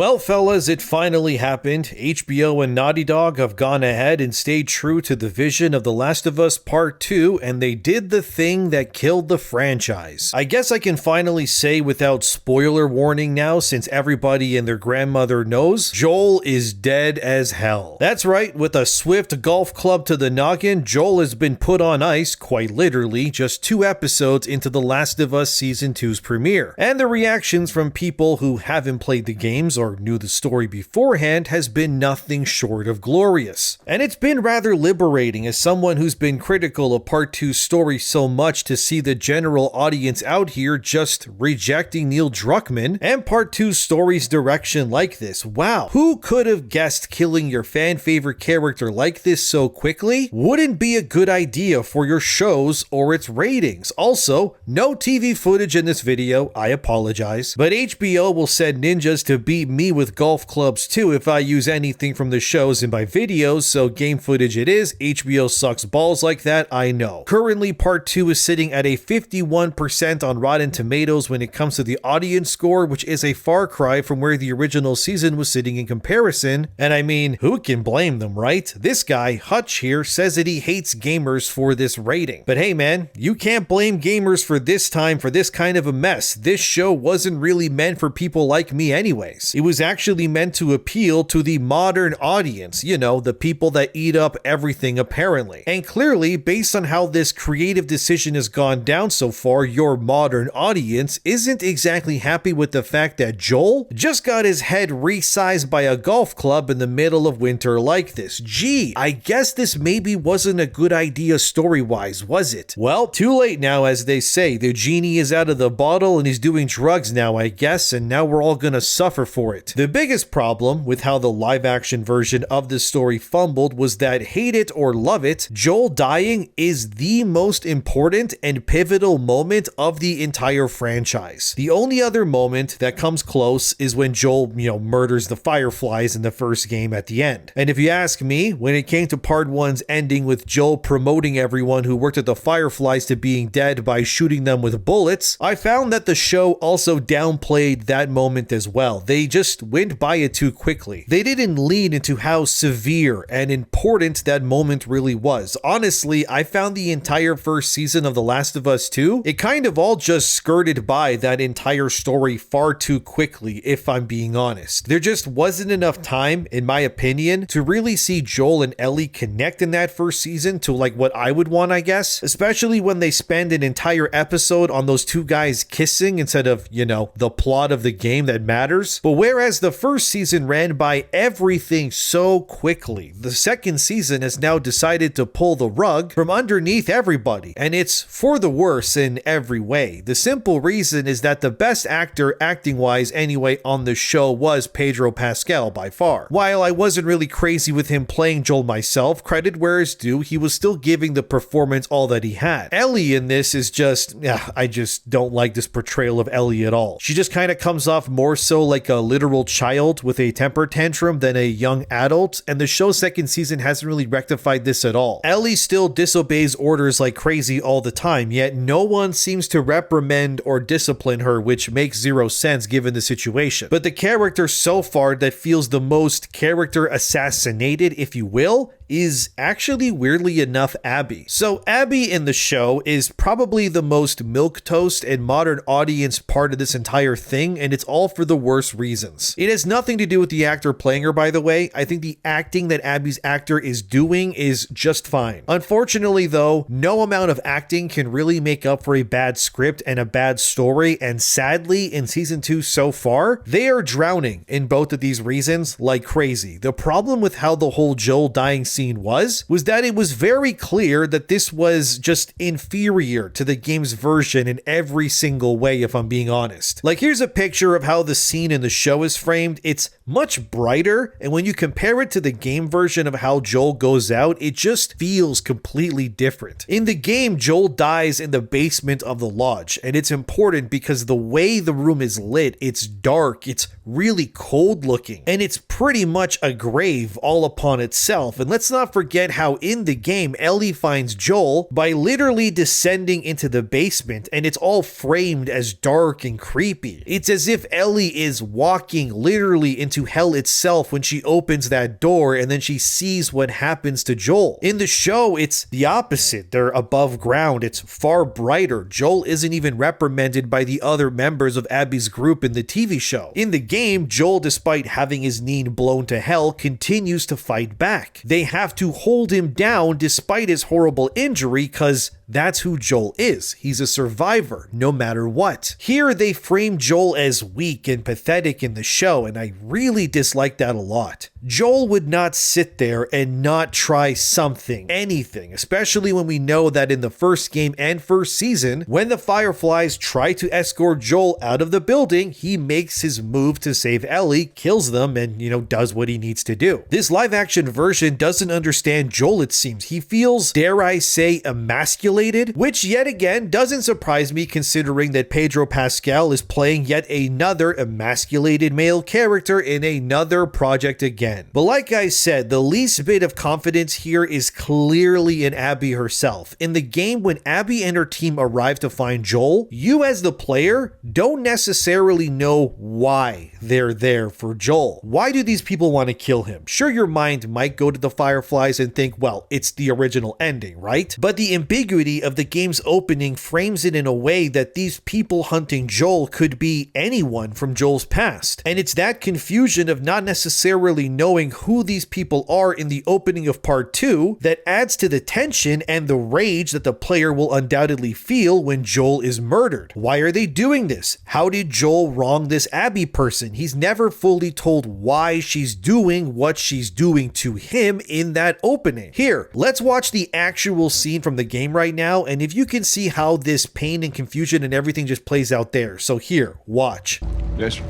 Well, fellas, it finally happened. HBO and Naughty Dog have gone ahead and stayed true to the vision of The Last of Us Part 2, and they did the thing that killed the franchise. I guess I can finally say without spoiler warning now, since everybody and their grandmother knows, Joel is dead as hell. That's right, with a swift golf club to the noggin, Joel has been put on ice, quite literally, just 2 episodes into The Last of Us Season 2's premiere. And the reactions from people who haven't played the games or knew the story beforehand has been nothing short of glorious. And it's been rather liberating as someone who's been critical of Part 2's story so much to see the general audience out here just rejecting Neil Druckmann and Part 2's story's direction like this. Wow, who could have guessed killing your fan favorite character like this so quickly wouldn't be a good idea for your shows or its ratings. Also, no TV footage in this video, I apologize, but HBO will send ninjas to beat me with golf clubs too if I use anything from the shows in my videos, so game footage it is. HBO sucks balls like that, I know. Currently, Part 2 is sitting at a 51% on Rotten Tomatoes when it comes to the audience score, which is a far cry from where the original season was sitting in comparison, and I mean, who can blame them, right? This guy, Hutch here, says that he hates gamers for this rating. But hey man, you can't blame gamers for this time for this kind of a mess. This show wasn't really meant for people like me anyways. It was actually meant to appeal to the modern audience, you know, the people that eat up everything apparently. And clearly, based on how this creative decision has gone down so far, your modern audience isn't exactly happy with the fact that Joel just got his head resized by a golf club in the middle of winter like this. Gee, I guess this maybe wasn't a good idea story-wise, was it? Well, too late now, as they say. The genie is out of the bottle and he's doing drugs now, I guess, and now we're all gonna suffer for it. The biggest problem with how the live-action version of this story fumbled was that, hate it or love it, Joel dying is the most important and pivotal moment of the entire franchise. The only other moment that comes close is when Joel, murders the Fireflies in the first game at the end. And if you ask me, when it came to Part 1's ending with Joel promoting everyone who worked at the Fireflies to being dead by shooting them with bullets, I found that the show also downplayed that moment as well. They just went by it too quickly. They didn't lean into how severe and important that moment really was. Honestly, I found the entire first season of The Last of Us 2, it kind of all just skirted by that entire story far too quickly, if I'm being honest. There just wasn't enough time, in my opinion, to really see Joel and Ellie connect in that first season to like what I would want, I guess, especially when they spend an entire episode on those two guys kissing instead of, the plot of the game that matters. But whereas the first season ran by everything so quickly, the second season has now decided to pull the rug from underneath everybody, and it's for the worse in every way. The simple reason is that the best actor, acting-wise anyway, on the show was Pedro Pascal by far. While I wasn't really crazy with him playing Joel myself, credit where it's due, he was still giving the performance all that he had. Ellie in this is just, I just don't like this portrayal of Ellie at all. She just kind of comes off more so like a literal child with a temper tantrum than a young adult, and the show's second season hasn't really rectified this at all. Ellie still disobeys orders like crazy all the time, yet no one seems to reprimand or discipline her, which makes zero sense given the situation. But the character so far that feels the most character assassinated, if you will, is actually weirdly enough Abby. So Abby in the show is probably the most milquetoast and modern audience part of this entire thing, and it's all for the worst reasons. It has nothing to do with the actor playing her, by the way. I think the acting that Abby's actor is doing is just fine. Unfortunately though, no amount of acting can really make up for a bad script and a bad story, and sadly in season 2 so far, they are drowning in both of these reasons like crazy. The problem with how the whole Joel dying scene was that it was very clear that this was just inferior to the game's version in every single way, if I'm being honest. Like, here's a picture of how the scene in the show is framed. It's much brighter, and when you compare it to the game version of how Joel goes out, it just feels completely different. In the game, Joel dies in the basement of the lodge, and it's important because the way the room is lit, it's dark, it's really cold looking, and it's pretty much a grave all upon itself. And let's not forget how in the game, Ellie finds Joel by literally descending into the basement, and it's all framed as dark and creepy. It's as if Ellie is walking walking literally into hell itself when she opens that door and then she sees what happens to Joel. In the show, it's the opposite. They're above ground. It's far brighter. Joel isn't even reprimanded by the other members of Abby's group in the TV show. In the game, Joel, despite having his knee blown to hell, continues to fight back. They have to hold him down despite his horrible injury because that's who Joel is. He's a survivor, no matter what. Here, they frame Joel as weak and pathetic in the show, and I really dislike that a lot. Joel would not sit there and not try something, anything, especially when we know that in the first game and first season, when the Fireflies try to escort Joel out of the building, he makes his move to save Ellie, kills them, and, does what he needs to do. This live action version doesn't understand Joel, it seems. He feels, dare I say, emasculated, which yet again doesn't surprise me considering that Pedro Pascal is playing yet another emasculated male character in another project again. But like I said, the least bit of confidence here is clearly in Abby herself. In the game, when Abby and her team arrive to find Joel, you as the player don't necessarily know why they're there for Joel. Why do these people want to kill him? Sure, your mind might go to the Fireflies and think, well, it's the original ending, right? But the ambiguity of the game's opening frames it in a way that these people hunting Joel could be anyone from Joel's past. And it's that confusion of not necessarily knowing who these people are in the opening of part 2 that adds to the tension and the rage that the player will undoubtedly feel when Joel is murdered. Why are they doing this? How did Joel wrong this Abby person? He's never fully told why she's doing what she's doing to him in that opening. Here, let's watch the actual scene from the game right now, and if you can see how this pain and confusion and everything just plays out there. So here, watch. Yes, sir.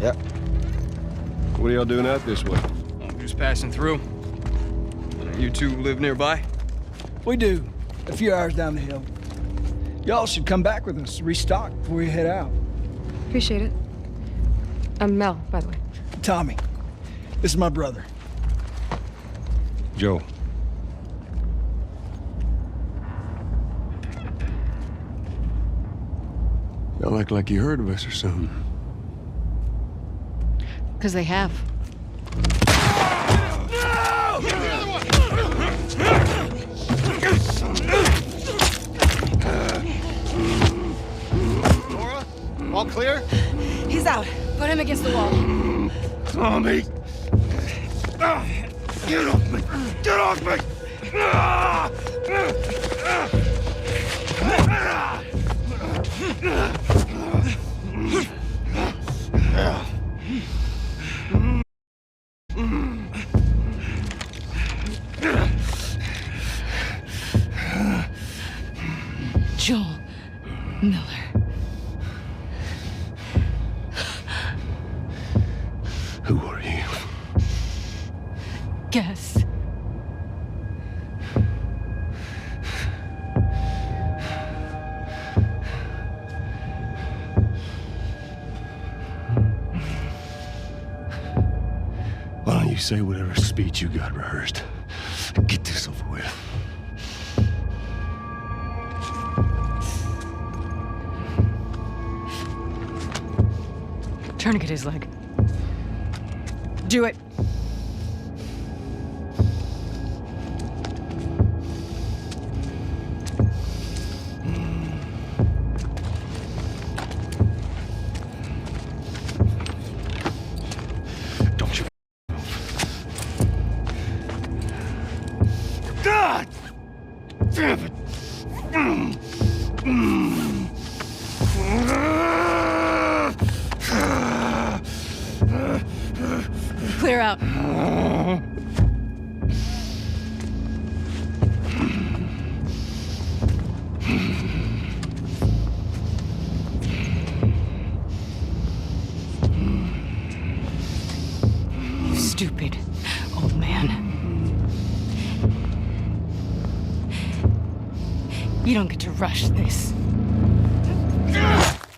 Yep. What are y'all doing out this way? Just passing through. You two live nearby? We do. A few hours down the hill. Y'all should come back with us, restock before you head out. Appreciate it. I'm Mel, by the way. Tommy. This is my brother. Joe. Y'all act like you heard of us or something. Because they have. Laura, all clear? He's out. Put him against the wall. Tommy! Get off me! Get off me! Joel Miller. Who are you? Guess. Why don't you say whatever speech you got rehearsed? Get this over with. Tourniquet his leg. Do it. Don't you God! Damn it! Clear out. You stupid old man. You don't get to rush this.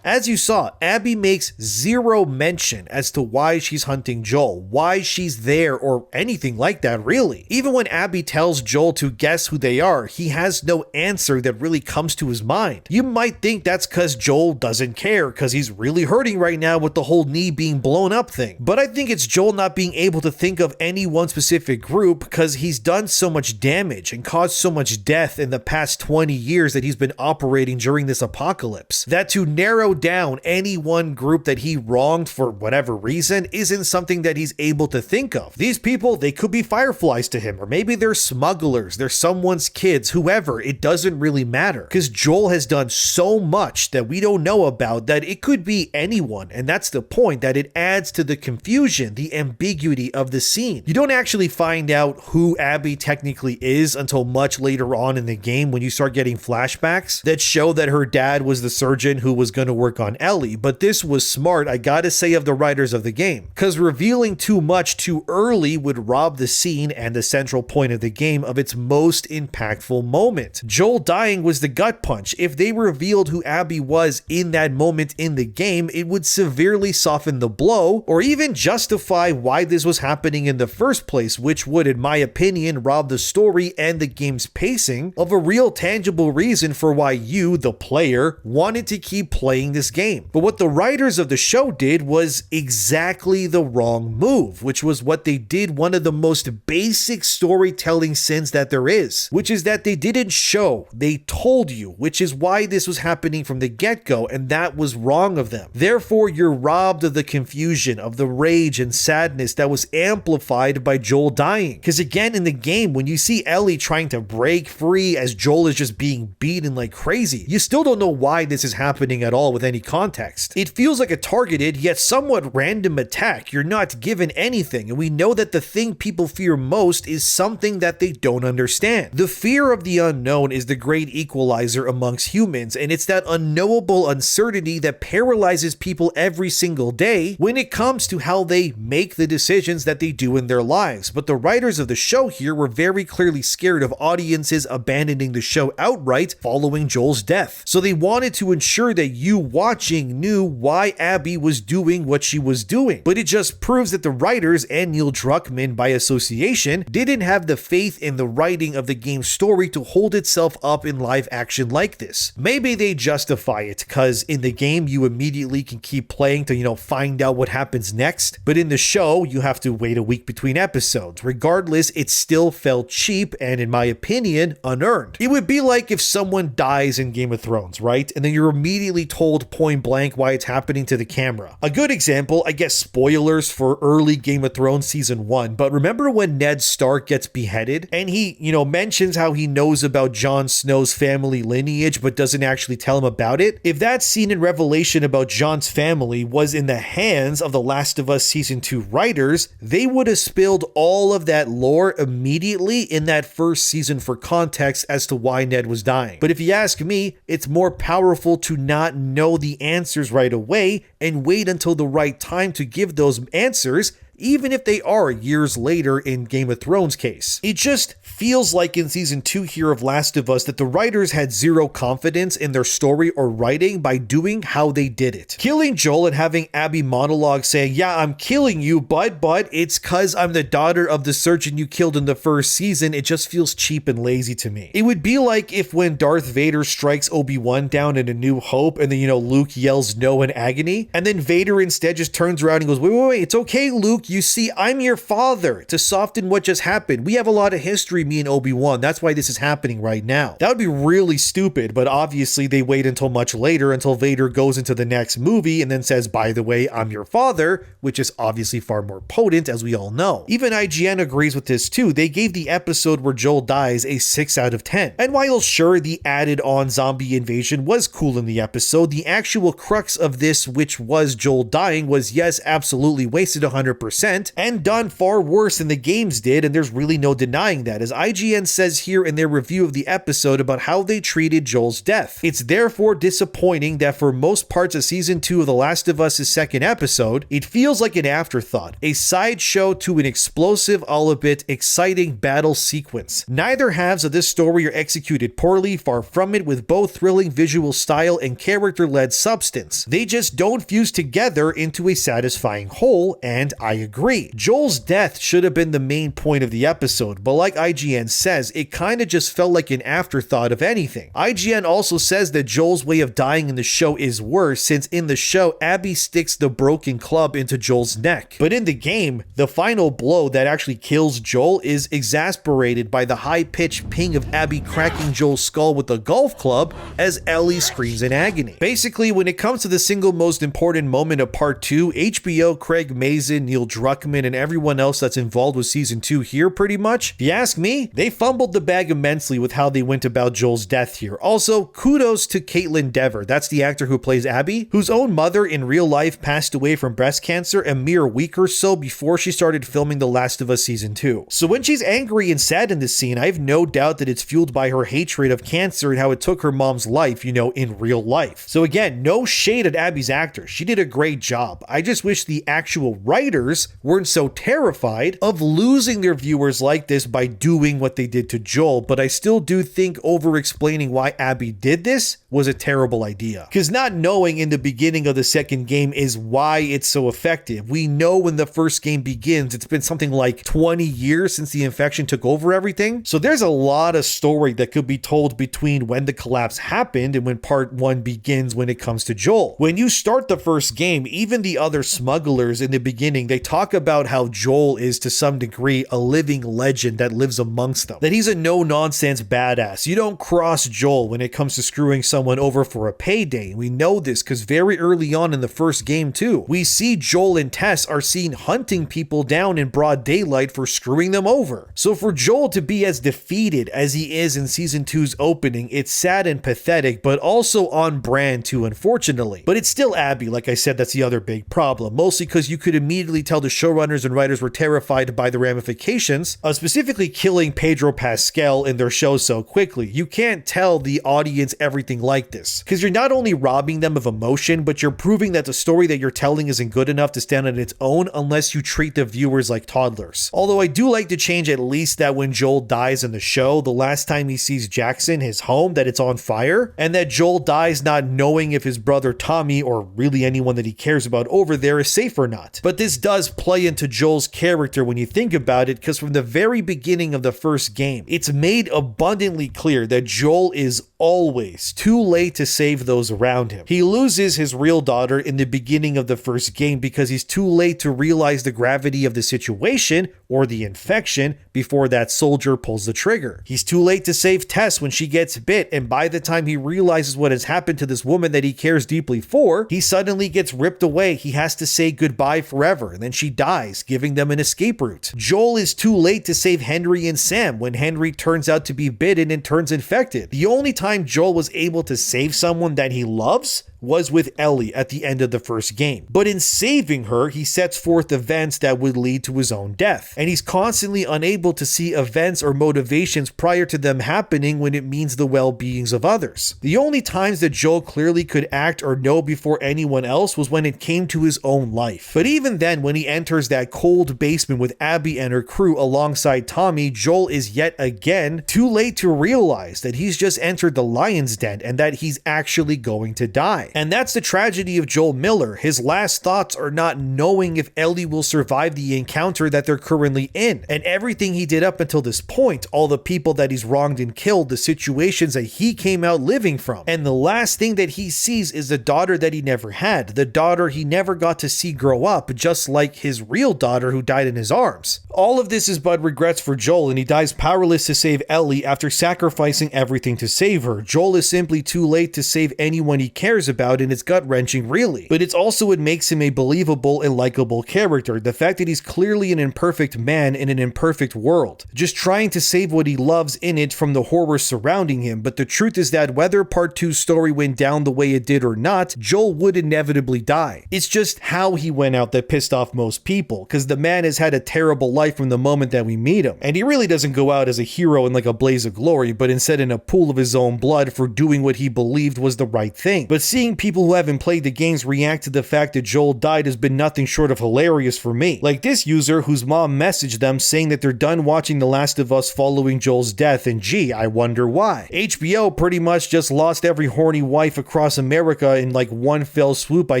As you saw, Abby makes zero mention as to why she's hunting Joel, why she's there, or anything like that really. Even when Abby tells Joel to guess who they are, he has no answer that really comes to his mind. You might think that's because Joel doesn't care, because he's really hurting right now with the whole knee being blown up thing. But I think it's Joel not being able to think of any one specific group because he's done so much damage and caused so much death in the past 20 years that he's been operating during this apocalypse, that to narrow down any one group that he wronged for whatever reason isn't something that he's able to think of. These people, they could be fireflies to him, or maybe they're smugglers, they're someone's kids, whoever, it doesn't really matter. Because Joel has done so much that we don't know about that it could be anyone, and that's the point, that it adds to the confusion, the ambiguity of the scene. You don't actually find out who Abby technically is until much later on in the game when you start getting flashbacks that show that her dad was the surgeon who was going to work on Ellie, but this was smart, I gotta say, of the writers of the game, because revealing too much too early would rob the scene and the central point of the game of its most impactful moment. Joel dying was the gut punch. If they revealed who Abby was in that moment in the game, it would severely soften the blow, or even justify why this was happening in the first place, which would, in my opinion, rob the story and the game's pacing of a real tangible reason for why you, the player, wanted to keep playing this game. But what the writers of the show did was exactly the wrong move, which was what they did one of the most basic storytelling sins that there is, which is that they didn't show, they told you, which is why this was happening from the get-go, and that was wrong of them. Therefore, you're robbed of the confusion, of the rage and sadness that was amplified by Joel dying. Because again, in the game, when you see Ellie trying to break free as Joel is just being beaten like crazy, you still don't know why this is happening at all with any context. It feels like a targeted yet somewhat random attack. You're not given anything, and we know that the thing people fear most is something that they don't understand. The fear of the unknown is the great equalizer amongst humans, and it's that unknowable uncertainty that paralyzes people every single day when it comes to how they make the decisions that they do in their lives. But the writers of the show here were very clearly scared of audiences abandoning the show outright following Joel's death. So they wanted to ensure that you watching knew why Abby was doing what she was doing. But it just proves that the writers, and Neil Druckmann by association, didn't have the faith in the writing of the game's story to hold itself up in live action like this. Maybe they justify it because in the game you immediately can keep playing to, find out what happens next, but in the show you have to wait a week between episodes. Regardless, it still felt cheap and, in my opinion, unearned. It would be like if someone dies in Game of Thrones, right? And then you're immediately told point blank why it's happening to the camera. A good example, I guess spoilers for early Game of Thrones season 1, but remember when Ned Stark gets beheaded and he, mentions how he knows about Jon Snow's family lineage but doesn't actually tell him about it? If that scene in Revelation about Jon's family was in the hands of the Last of Us season 2 writers, they would have spilled all of that lore immediately in that first season for context as to why Ned was dying. But if you ask me, it's more powerful to not know the answers right away and wait until the right time to give those answers, even if they are years later in Game of Thrones case. It just feels like in season 2 here of Last of Us that the writers had zero confidence in their story or writing by doing how they did it. Killing Joel and having Abby monologue saying, yeah, I'm killing you, but it's cause I'm the daughter of the surgeon you killed in the first season, it just feels cheap and lazy to me. It would be like if when Darth Vader strikes Obi-Wan down in A New Hope and then, Luke yells no in agony, and then Vader instead just turns around and goes, wait, it's okay, Luke, you see, I'm your father, to soften what just happened. We have a lot of history, me and Obi-Wan. That's why this is happening right now. That would be really stupid, but obviously they wait until much later, until Vader goes into the next movie and then says, by the way, I'm your father, which is obviously far more potent, as we all know. Even IGN agrees with this too. They gave the episode where Joel dies a 6 out of 10. And while sure, the added on zombie invasion was cool in the episode, the actual crux of this, which was Joel dying, was yes, absolutely wasted 100%. 100%, and done far worse than the games did, and there's really no denying that, as IGN says here in their review of the episode about how they treated Joel's death. It's therefore disappointing that for most parts of Season 2 of The Last of Us' second episode, it feels like an afterthought, a sideshow to an explosive, albeit exciting battle sequence. Neither halves of this story are executed poorly, far from it, with both thrilling visual style and character-led substance. They just don't fuse together into a satisfying whole, and I agree. Joel's death should have been the main point of the episode, but like IGN says, it kinda just felt like an afterthought of anything. IGN also says that Joel's way of dying in the show is worse, since in the show, Abby sticks the broken club into Joel's neck. But in the game, the final blow that actually kills Joel is exasperated by the high-pitched ping of Abby cracking Joel's skull with a golf club as Ellie screams in agony. Basically, when it comes to the single most important moment of Part 2, HBO, Craig Mazin, Neil Druckmann, and everyone else that's involved with Season 2 here pretty much, if you ask me, they fumbled the bag immensely with how they went about Joel's death here. Also, kudos to Caitlin Dever, that's the actor who plays Abby, whose own mother in real life passed away from breast cancer a mere week or so before she started filming The Last of Us Season 2. So when she's angry and sad in this scene, I have no doubt that it's fueled by her hatred of cancer and how it took her mom's life, in real life. So again, no shade at Abby's actor. She did a great job. I just wish the actual writers weren't so terrified of losing their viewers like this by doing what they did to Joel, but I still do think over-explaining why Abby did this was a terrible idea. Because not knowing in the beginning of the second game is why it's so effective. We know when the first game begins, it's been something like 20 years since the infection took over everything. So there's a lot of story that could be told between when the collapse happened and when Part 1 begins when it comes to Joel. When you start the first game, even the other smugglers in the beginning, they talk about how Joel is to some degree a living legend that lives amongst them. That he's a no-nonsense badass. You don't cross Joel when it comes to screwing someone over for a payday. We know this because very early on in the first game too, we see Joel and Tess are seen hunting people down in broad daylight for screwing them over. So for Joel to be as defeated as he is in Season 2's opening, it's sad and pathetic, but also on brand too, unfortunately. But it's still Abby, like I said, that's the other big problem, mostly because you could immediately tell the showrunners and writers were terrified by the ramifications of specifically killing Pedro Pascal in their show so quickly. You can't tell the audience everything like this, because you're not only robbing them of emotion, but you're proving that the story that you're telling isn't good enough to stand on its own unless you treat the viewers like toddlers. Although I do like to change at least that when Joel dies in the show, the last time he sees Jackson, his home, that it's on fire, and that Joel dies not knowing if his brother Tommy, or really anyone that he cares about over there, is safe or not. But this does play into Joel's character when you think about it, because from the very beginning of the first game, it's made abundantly clear that Joel is always too late to save those around him. He loses his real daughter in the beginning of the first game because he's too late to realize the gravity of the situation or the infection before that soldier pulls the trigger. He's too late to save Tess when she gets bit, and by the time he realizes what has happened to this woman that he cares deeply for, he suddenly gets ripped away. He has to say goodbye forever, and then she dies, giving them an escape route. Joel is too late to save Henry and Sam when Henry turns out to be bitten and turns infected. The only time Joel was able to save someone that he loves was with Ellie at the end of the first game. But in saving her, he sets forth events that would lead to his own death. And he's constantly unable to see events or motivations prior to them happening when it means the well-beings of others. The only times that Joel clearly could act or know before anyone else was when it came to his own life. But even then, when he enters that cold basement with Abby and her crew alongside Tommy, Joel is yet again too late to realize that he's just entered the lion's den and that he's actually going to die. And that's the tragedy of Joel Miller. His last thoughts are not knowing if Ellie will survive the encounter that they're currently in. And everything he did up until this point, all the people that he's wronged and killed, the situations that he came out living from. And the last thing that he sees is the daughter that he never had, the daughter he never got to see grow up, just like his real daughter who died in his arms. All of this is but regrets for Joel, and he dies powerless to save Ellie after sacrificing everything to save her. Joel is simply too late to save anyone he cares about, about, and it's gut-wrenching really. But it's also what makes him a believable and likable character, the fact that he's clearly an imperfect man in an imperfect world, just trying to save what he loves in it from the horror surrounding him. But the truth is that whether Part 2's story went down the way it did or not, Joel would inevitably die. It's just how he went out that pissed off most people, because the man has had a terrible life from the moment that we meet him, and he really doesn't go out as a hero in like a blaze of glory, but instead in a pool of his own blood for doing what he believed was the right thing. But seeing people who haven't played the games react to the fact that Joel died has been nothing short of hilarious for me. Like this user whose mom messaged them saying that they're done watching The Last of Us following Joel's death, and gee, I wonder why. HBO pretty much just lost every horny wife across America in like one fell swoop by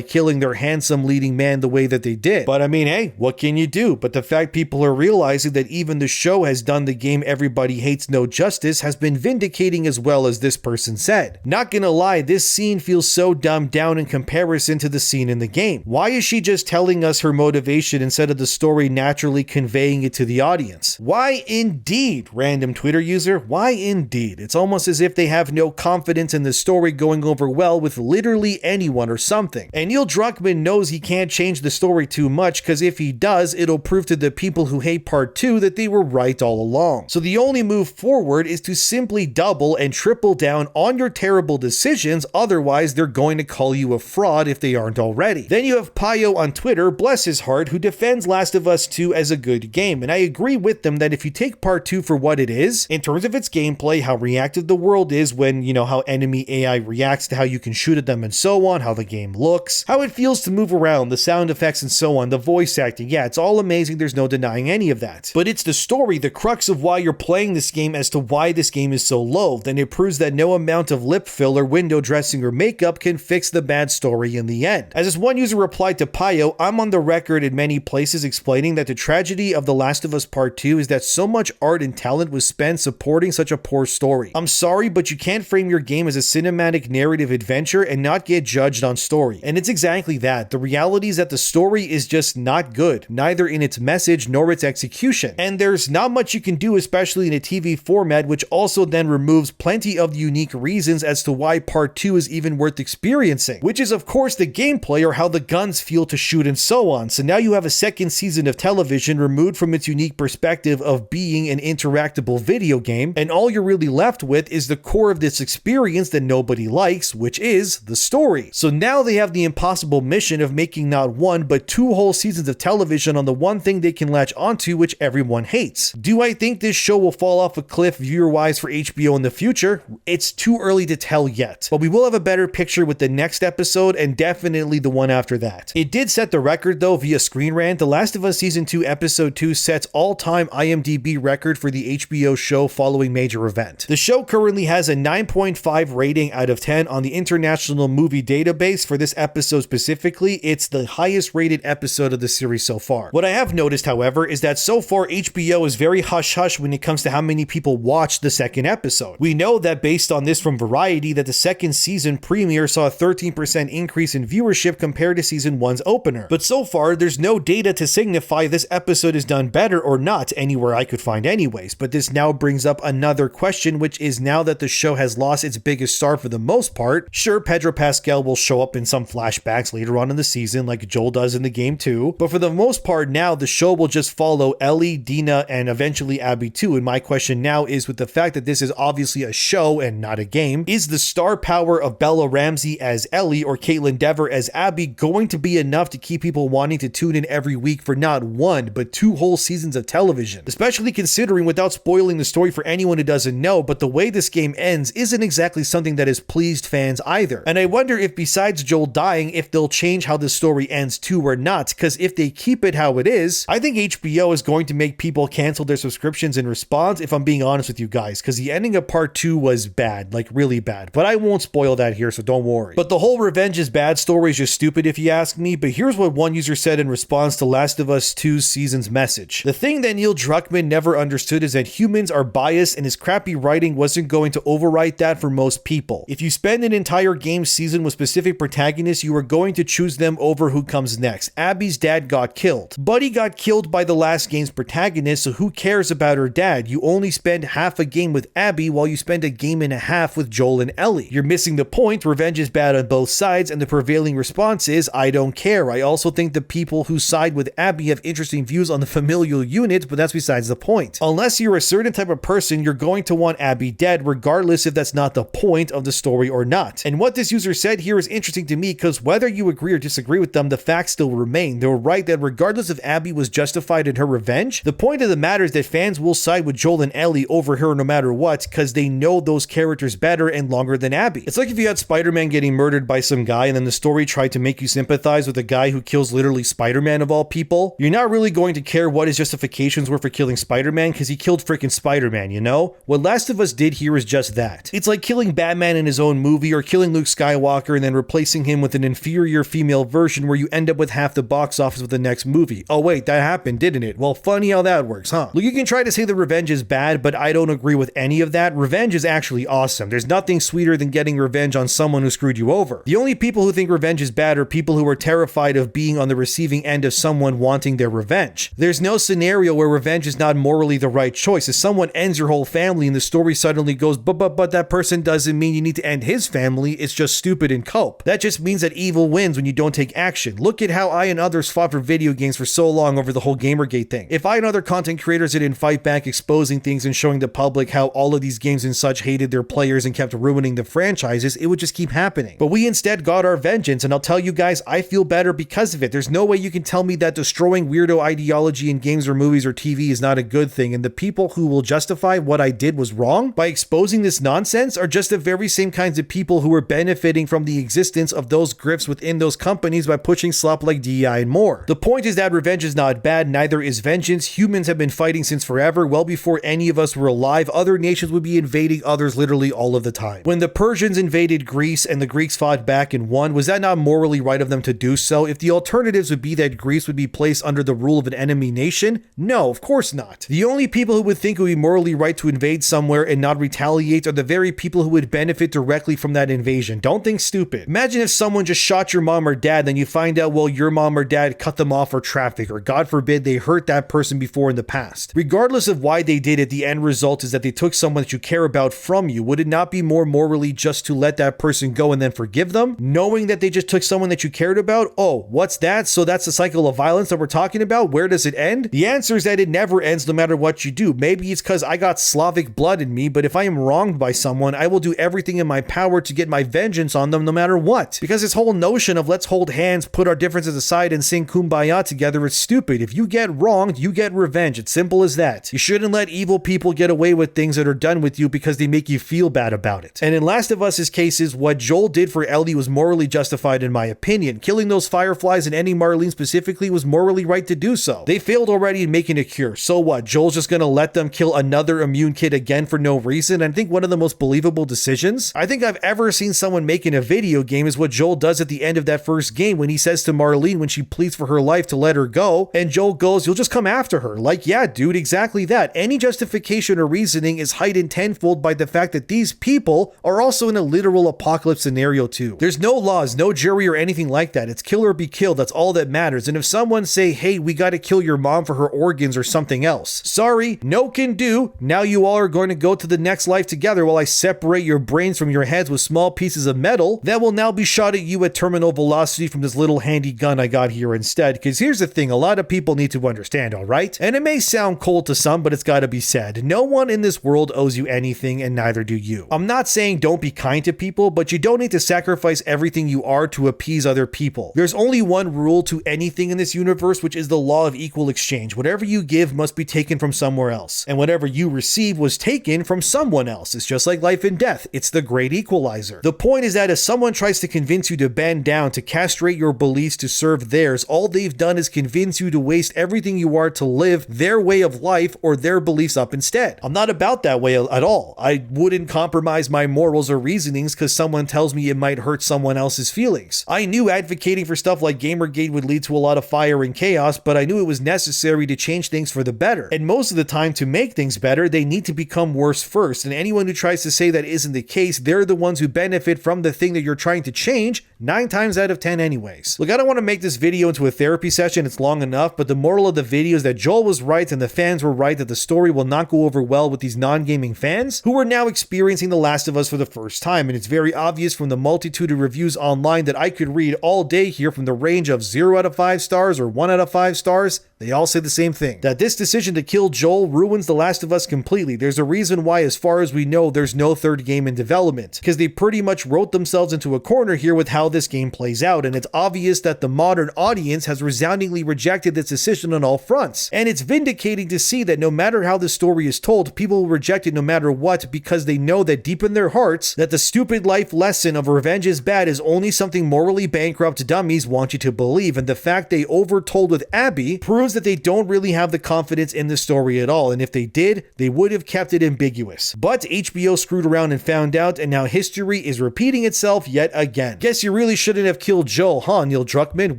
killing their handsome leading man the way that they did. But I mean, hey, what can you do? But the fact people are realizing that even the show has done the game everybody hates no justice has been vindicating, as well, as this person said. Not gonna lie, this scene feels so dumbed down in comparison to the scene in the game. Why is she just telling us her motivation instead of the story naturally conveying it to the audience? Why indeed, random Twitter user? Why indeed? It's almost as if they have no confidence in the story going over well with literally anyone or something. And Neil Druckmann knows he can't change the story too much, because if he does, it'll prove to the people who hate Part 2 that they were right all along. So the only move forward is to simply double and triple down on your terrible decisions, otherwise they're going to call you a fraud if they aren't already. Then you have Payo on Twitter, bless his heart, who defends Last of Us 2 as a good game, and I agree with them that if you take Part 2 for what it is, in terms of its gameplay, how reactive the world is when, you know, how enemy AI reacts to how you can shoot at them and so on, how the game looks, how it feels to move around, the sound effects and so on, the voice acting, yeah, it's all amazing, there's no denying any of that. But it's the story, the crux of why you're playing this game as to why this game is so loathed, and it proves that no amount of lip filler, window dressing, or makeup can fix the bad story in the end. As this one user replied to Payo, I'm on the record in many places explaining that the tragedy of The Last of Us Part 2 is that so much art and talent was spent supporting such a poor story. I'm sorry, but you can't frame your game as a cinematic narrative adventure and not get judged on story. And it's exactly that. The reality is that the story is just not good, neither in its message nor its execution. And there's not much you can do, especially in a TV format, which also then removes plenty of the unique reasons as to why Part 2 is even worth experiencing, which is of course the gameplay or how the guns feel to shoot and so on. So now you have a second season of television removed from its unique perspective of being an interactable video game, and all you're really left with is the core of this experience that nobody likes, which is the story. So now they have the impossible mission of making not one, but 2 whole seasons of television on the one thing they can latch onto, which everyone hates. Do I think this show will fall off a cliff viewer-wise for HBO in the future? It's too early to tell yet, but we will have a better picture with the next episode and definitely the one after that. It did set the record though via Screen Rant. The Last of Us Season 2 Episode 2 sets all-time IMDb record for the HBO show following major event. The show currently has a 9.5 rating out of 10 on the International Movie Database. For this episode specifically, it's the highest rated episode of the series so far. What I have noticed, however, is that so far HBO is very hush-hush when it comes to how many people watch the second episode. We know that based on this from Variety that the second season premiere saw a 13% increase in viewership compared to season 1's opener. But so far, there's no data to signify this episode is done better or not anywhere I could find anyways. But this now brings up another question, which is now that the show has lost its biggest star for the most part, sure, Pedro Pascal will show up in some flashbacks later on in the season like Joel does in the game too, but for the most part now the show will just follow Ellie, Dina, and eventually Abby too. And my question now is, with the fact that this is obviously a show and not a game, is the star power of Bella Ramsey as Ellie or Caitlin Dever as Abby going to be enough to keep people wanting to tune in every week for not 1 but 2 whole seasons of television? Especially considering, without spoiling the story for anyone who doesn't know, but the way this game ends isn't exactly something that has pleased fans either. And I wonder if besides Joel dying, if they'll change how the story ends too or not, because if they keep it how it is, I think HBO is going to make people cancel their subscriptions in response, if I'm being honest with you guys, because the ending of Part 2 was bad, like really bad, but I won't spoil that here, so don't worry. But the whole revenge is bad story is just stupid if you ask me, but here's what one user said in response to Last of Us 2's season's message. The thing that Neil Druckmann never understood is that humans are biased, and his crappy writing wasn't going to overwrite that for most people. If you spend an entire game season with specific protagonists, you are going to choose them over who comes next. Abby's dad got killed. Buddy got killed by the last game's protagonist, so who cares about her dad? You only spend half a game with Abby while you spend a game and a half with Joel and Ellie. You're missing the point. Revenge is bad on both sides, and the prevailing response is, I don't care. I also think the people who side with Abby have interesting views on the familial unit, but that's besides the point. Unless you're a certain type of person, you're going to want Abby dead, regardless if that's not the point of the story or not. And what this user said here is interesting to me, because whether you agree or disagree with them, the facts still remain. They were right that regardless if Abby was justified in her revenge, the point of the matter is that fans will side with Joel and Ellie over her no matter what, because they know those characters better and longer than Abby. It's like if you had Spider-Man getting murdered by some guy and then the story tried to make you sympathize with a guy who kills literally Spider-Man of all people. You're not really going to care what his justifications were for killing Spider-Man, because he killed freaking Spider-Man, you know? What Last of Us did here is just that. It's like killing Batman in his own movie, or killing Luke Skywalker and then replacing him with an inferior female version where you end up with half the box office of the next movie. Oh wait, that happened, didn't it? Well, funny how that works, huh? Look, you can try to say the revenge is bad, but I don't agree with any of that. Revenge is actually awesome. There's nothing sweeter than getting revenge on someone who screwed you over. The only people who think revenge is bad are people who are terrified of being on the receiving end of someone wanting their revenge. There's no scenario where revenge is not morally the right choice. If someone ends your whole family and the story suddenly goes, but that person doesn't mean you need to end his family, it's just stupid and cope. That just means that evil wins when you don't take action. Look at how I and others fought for video games for so long over the whole Gamergate thing. If I and other content creators didn't fight back, exposing things and showing the public how all of these games and such hated their players and kept ruining the franchises, it would just keep happening. But we instead got our vengeance, and I'll tell you guys, I feel better because of it. There's no way you can tell me that destroying weirdo ideology in games or movies or TV is not a good thing, and the people who will justify what I did was wrong by exposing this nonsense are just the very same kinds of people who are benefiting from the existence of those grifts within those companies by pushing slop like DEI and more. The point is that revenge is not bad, neither is vengeance. Humans have been fighting since forever. Well before any of us were alive, other nations would be invading others literally all of the time. When the Persians invaded Greece and the Greeks fought back and won, was that not morally right of them to do so? If the alternatives would be that Greece would be placed under the rule of an enemy nation, no, of course not. The only people who would think it would be morally right to invade somewhere and not retaliate are the very people who would benefit directly from that invasion. Don't think stupid. Imagine if someone just shot your mom or dad, then you find out, well, your mom or dad cut them off for traffic, or God forbid they hurt that person before in the past. Regardless of why they did it, the end result is that they took someone that you care about from you. Would it not be more morally just to let that person go and then forgive them, knowing that they just took someone that you cared about? Oh, what's that? So that's the cycle of violence that we're talking about? Where does it end? The answer is that it never ends no matter what you do. Maybe it's because I got Slavic blood in me, but if I am wronged by someone, I will do everything in my power to get my vengeance on them no matter what. Because this whole notion of let's hold hands, put our differences aside, and sing Kumbaya together is stupid. If you get wronged, you get revenge. It's simple as that. You shouldn't let evil people get away with things that are done with you because they make you feel bad about it. And in Last of Us's cases, what Joel did for Ellie was morally justified in my opinion. Killing those fireflies and ending Marlene specifically was morally right to do so. They failed already in making a cure. So what? Joel's just gonna let them kill another immune kid again for no reason? I think one of the most believable decisions I think I've ever seen someone make in a video game is what Joel does at the end of that first game when he says to Marlene when she pleads for her life to let her go, and Joel goes, "You'll just come after her." Like, yeah, dude, exactly that. Any justification or reasoning is heightened tenfold by the fact that these people are also in a literal apocalypse scenario too. There's no laws, no jury or anything like that. It's kill or be killed. That's all that matters. And if someone say, hey, we gotta kill your mom for her organs or something else, sorry, no can do. Now you all are going to go to the next life together while I separate your brains from your heads with small pieces of metal that will now be shot at you at terminal velocity from this little handy gun I got here instead. Because here's the thing, a lot of people need to understand, alright? And it may sound cold to some, but it's gotta be said. No one in this world owes you anything, and neither do you. I'm not saying don't be kind to people, but you don't need to sacrifice everything you are to appease other people. There's only one rule to anything in this universe, which is the law of equal exchange. Whatever you give must be taken from somewhere else, and whatever you receive was taken from someone else. It's just like life and death. It's the great equalizer. The point is that if someone tries to convince you to bend down, to castrate your beliefs to serve theirs, all they've done is convince you to waste everything you are to live their way of life or their beliefs up instead. I'm not about that way at all. I wouldn't compromise my morals or reasonings because someone tells me it might hurt someone else's feelings. I knew advocating for stuff like Gamergate would lead to a lot of fire and chaos, but I knew it was necessary to change things for the better. And most of the time, to make things better, they need to become worse first. And anyone who tries to say that isn't the case, they're the ones who benefit from the thing that you're trying to change 9 times out of 10 anyways. Look, I don't want to make this video into a therapy session, it's long enough, but the moral of the video is that Joel was right and the fans were right that the story will not go over well with these non-gaming fans who are now experiencing The Last of Us for the first time, and it's very obvious obvious from the multitude of reviews online that I could read all day here, from the range of 0 out of 5 stars or 1 out of 5 stars. They all say the same thing, that this decision to kill Joel ruins The Last of Us completely. There's a reason why, as far as we know, there's no third game in development, because they pretty much wrote themselves into a corner here with how this game plays out, and it's obvious that the modern audience has resoundingly rejected this decision on all fronts. And it's vindicating to see that no matter how the story is told, people will reject it no matter what, because they know that deep in their hearts that the stupid life lesson of revenge is bad is only something morally bankrupt dummies want you to believe. And the fact they overtold with Abby proves that they don't really have the confidence in the story at all, and if they did, they would have kept it ambiguous. But HBO screwed around and found out, and now history is repeating itself yet again. Guess you really shouldn't have killed Joel, huh, Neil Druckmann?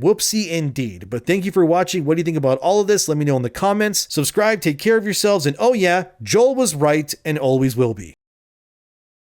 Whoopsie indeed. But thank you for watching. What do you think about all of this? Let me know in the comments. Subscribe, take care of yourselves, and oh yeah, Joel was right and always will be.